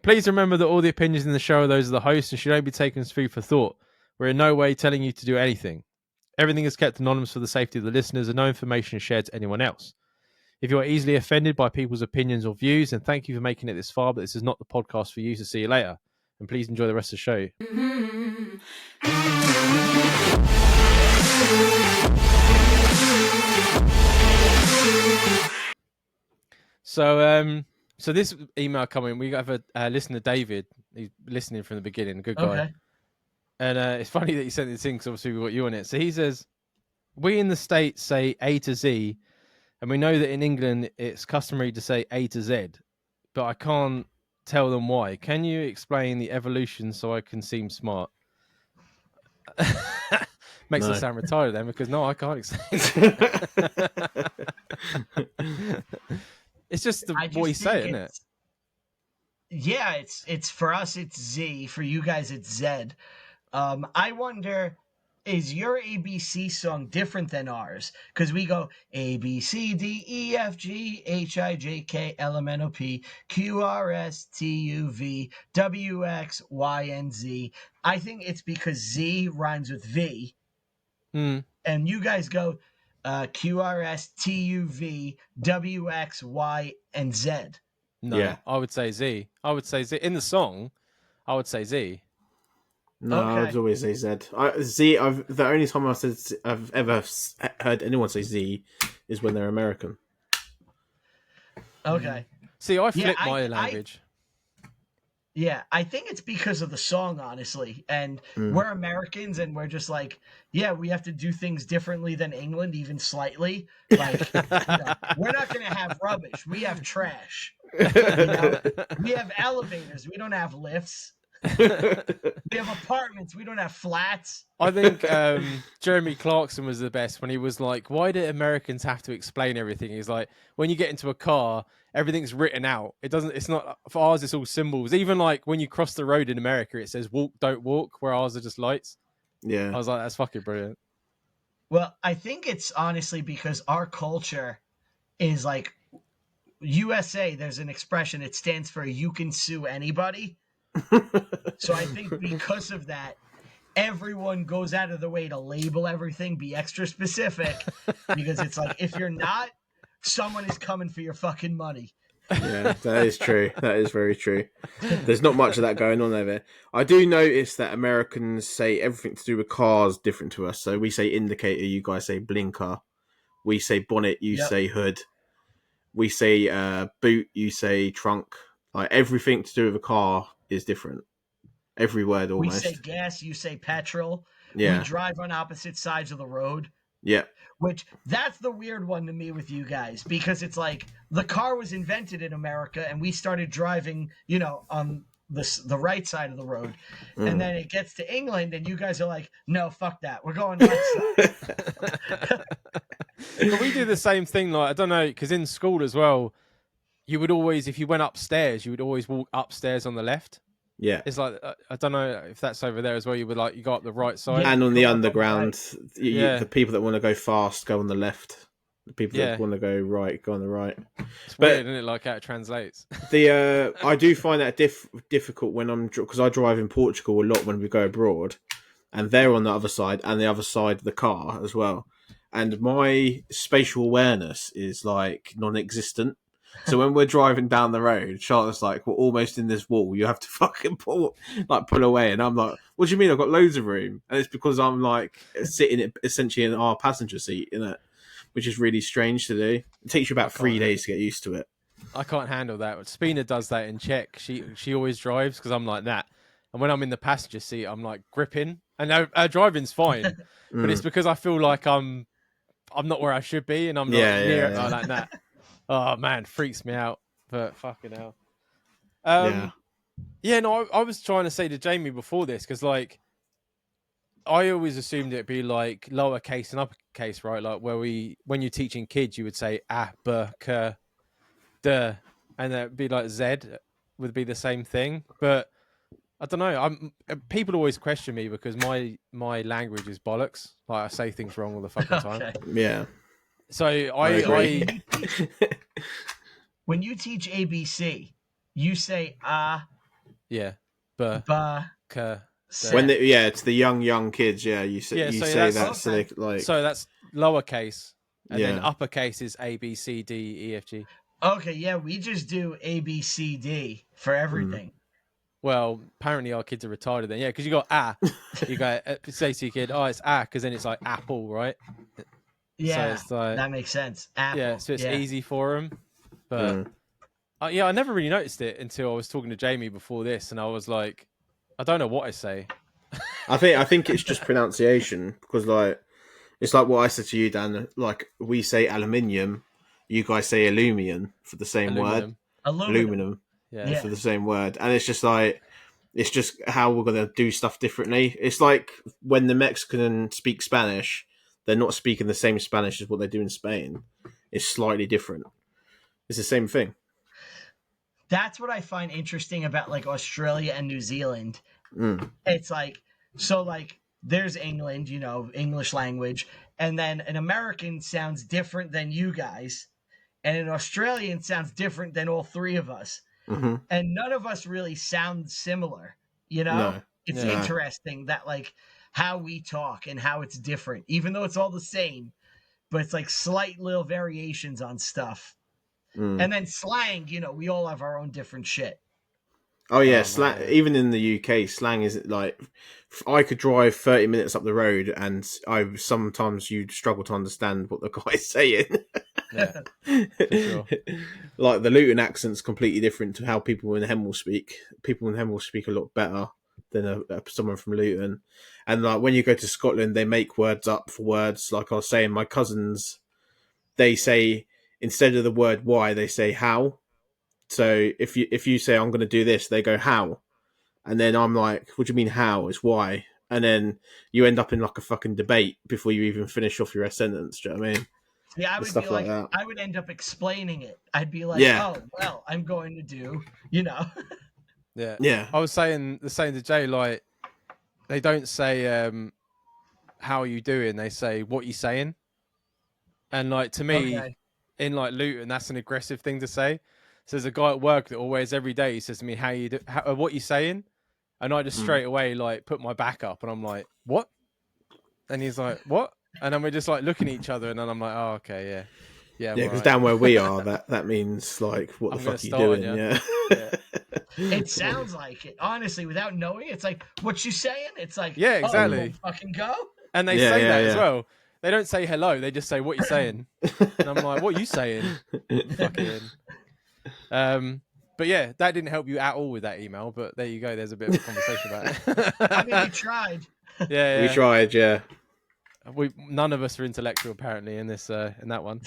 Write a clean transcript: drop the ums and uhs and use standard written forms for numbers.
Please remember that all the opinions in the show are those of the host and should only be taken as food for thought. We're in no way telling you to do anything. Everything is kept anonymous for the safety of the listeners and no information is shared to anyone else. If you are easily offended by people's opinions or views, then thank you for making it this far, but this is not the podcast for you, so see you later. And please enjoy the rest of the show. So this email coming, we have a listener, David. He's listening from the beginning, good guy. Okay. And it's funny that you sent this in because obviously we've got you on it. So he says, we in the States say A to Z, and we know that in England it's customary to say A to Z, but I can't tell them why. Can you explain the evolution so I can seem smart? Makes us sound retarded then, because no, I can't explain. It's just the way you say it, isn't it? Yeah, it's for us it's Z, for you guys it's Z. I wonder, is your ABC song different than ours? Because we go A B C D E F G H I J K L M N O P Q R S T U V W X Y and Z. I think it's because Z rhymes with V, and you guys go Q R S T U V W X Y and Z. No, yeah. I would say Z. In the song. I would say Z. No, okay. I would always say Z. The only time I've ever heard anyone say Z is when they're American. Okay. See, I flip my language. I think it's because of the song, honestly. And we're Americans, and we're just like, yeah, we have to do things differently than England, even slightly. Like, we're not going to have rubbish. We have trash. We have elevators. We don't have lifts. We have apartments. We don't have flats. I think Jeremy Clarkson was the best when he was like, why do Americans have to explain everything? He's like, when you get into a car, everything's written out. It's not, for ours, it's all symbols. Even like when you cross the road in America, it says walk, don't walk, where ours are just lights. Yeah. I was like, that's fucking brilliant. Well, I think it's honestly because our culture is like, USA, there's an expression, it stands for you can sue anybody. So I think because of that, everyone goes out of the way to label everything, be extra specific, because it's like, if you're not, someone is coming for your fucking money. Yeah, that is true. That is very true. There's not much of that going on over there. I do notice that Americans say everything to do with cars different to us. So we say indicator, you guys say blinker. We say bonnet, you say hood. We say boot, you say trunk. Like everything to do with a car is different. Every word almost. We say gas, you say petrol. Yeah. We drive on opposite sides of the road. Yeah. Which, that's the weird one to me with you guys, because it's like the car was invented in America and we started driving, on the right side of the road. And then it gets to England and you guys are like, no, fuck that. We're going left side. But we do the same thing. Like, I don't know, because in school as well, you would always, if you went upstairs, you would always walk upstairs on the left. Yeah. It's like, I don't know if that's over there as well. You would you go up the right side. And on the underground, the people that want to go fast go on the left. The people that want to go right go on the right. It's weird, isn't it? Like how it translates. I do find that difficult when because I drive in Portugal a lot when we go abroad, and they're on the other side and the other side of the car as well. And my spatial awareness is like non-existent. So when we're driving down the road, Charlotte's like, we're almost in this wall. You have to fucking pull away. And I'm like, what do you mean? I've got loads of room. And it's because I'm like sitting essentially in our passenger seat, which is really strange to do. It takes you about 3 days to get used to it. I can't handle that. Spina does that in Czech. She always drives because I'm like that. And when I'm in the passenger seat, I'm like gripping. And her driving's fine. But it's because I feel like I'm not where I should be. And I'm not like that. Oh man, freaks me out. But fucking hell. I was trying to say to Jamie before this, because like I always assumed it'd be like lowercase and uppercase, right? Like when you're teaching kids, you would say a, b, k, d, and that'd be like Z would be the same thing. But I don't know. People always question me because my language is bollocks. Like I say things wrong all the fucking time. Yeah. So when you teach ABC, you say Yeah. B, Ba, K. se. When they, it's the young kids. Yeah, you say Yeah, you so say that's- that so they Okay. like So that's lowercase, and then yeah. uppercase is A, B, C, D, E, F, G. Okay, yeah, we just do A, B, C, D for everything. Well, apparently our kids are retarded then. Yeah, because you got A. You go say to your kid, oh, it's A, because then it's like apple, right? Yeah, it's like- that makes sense. Apple. Yeah, so it's easy for them. But Mm. yeah, I never really noticed it until I was talking to Jamie before this, and I was like, I don't know what I say. I think it's just pronunciation because like it's like what I said to you, Dan. Like we say aluminium, you guys say aluminum for the same word. Aluminum Yeah. for the same word, and it's just like it's just how we're gonna do stuff differently. It's like when the Mexican speak Spanish, they're not speaking the same Spanish as what they do in Spain. It's slightly different. It's the same thing. That's what I find interesting about like Australia and New Zealand. Mm. It's like, so like there's England, you know, English language, and then an American sounds different than you guys, and an Australian sounds different than all three of us. Hmm. And none of us really sound similar, you know? No. It's Yeah. interesting that like how we talk and how it's different, even though it's all the same, but it's like slight little variations on stuff. Mm. And then slang, you know, we all have our own different shit. Oh yeah, Oh, slang. man. Even in the UK, slang is like I could drive 30 minutes up the road, and I sometimes you'd struggle to understand what the guy's saying. Yeah. sure. Like the Luton accent's completely different to how people in Hemel speak. People in Hemel speak a lot better than someone from Luton. And like when you go to Scotland, they make words up for words. Like I was saying, my cousins, they say instead of the word why, they say how. So if you say I'm going to do this, they go how, and then I'm like, what do you mean how? It's why, and then you end up in like a fucking debate before you even finish off your sentence. Do you know what I mean? Yeah, I And would stuff be like, like that. I would end up explaining it. I'd be like, Yeah. oh, well, I'm going to do, you know. Yeah. Yeah, I was saying the same to Jay, like they don't say how are you doing, they say what you saying. And like to me, Okay. in like Luton, that's an aggressive thing to say. So there's a guy at work that always every day he says to me, "How you do? What you saying?" And I just straight away like put my back up, and I'm like, "What?" And he's like, "What?" And then we're just like looking at each other, and then I'm like, "Oh, okay, yeah, yeah, I'm because alright." down where we are, that means like, what I'm the gonna fuck are you start on doing? ya. Yeah, Yeah. It sounds like it. Honestly, without knowing, it's like, what you saying? It's like, Yeah, oh, exactly. you gonna fucking go? And they Yeah, say yeah, that as yeah. well. They don't say hello. They just say, "What you saying?" And I'm like, "What you saying?" Fucking. But yeah, that didn't help you at all with that email. But there you go. There's a bit of a conversation about it. I mean, we tried. Yeah, We tried, yeah. We none of us are intellectual apparently in this in that one.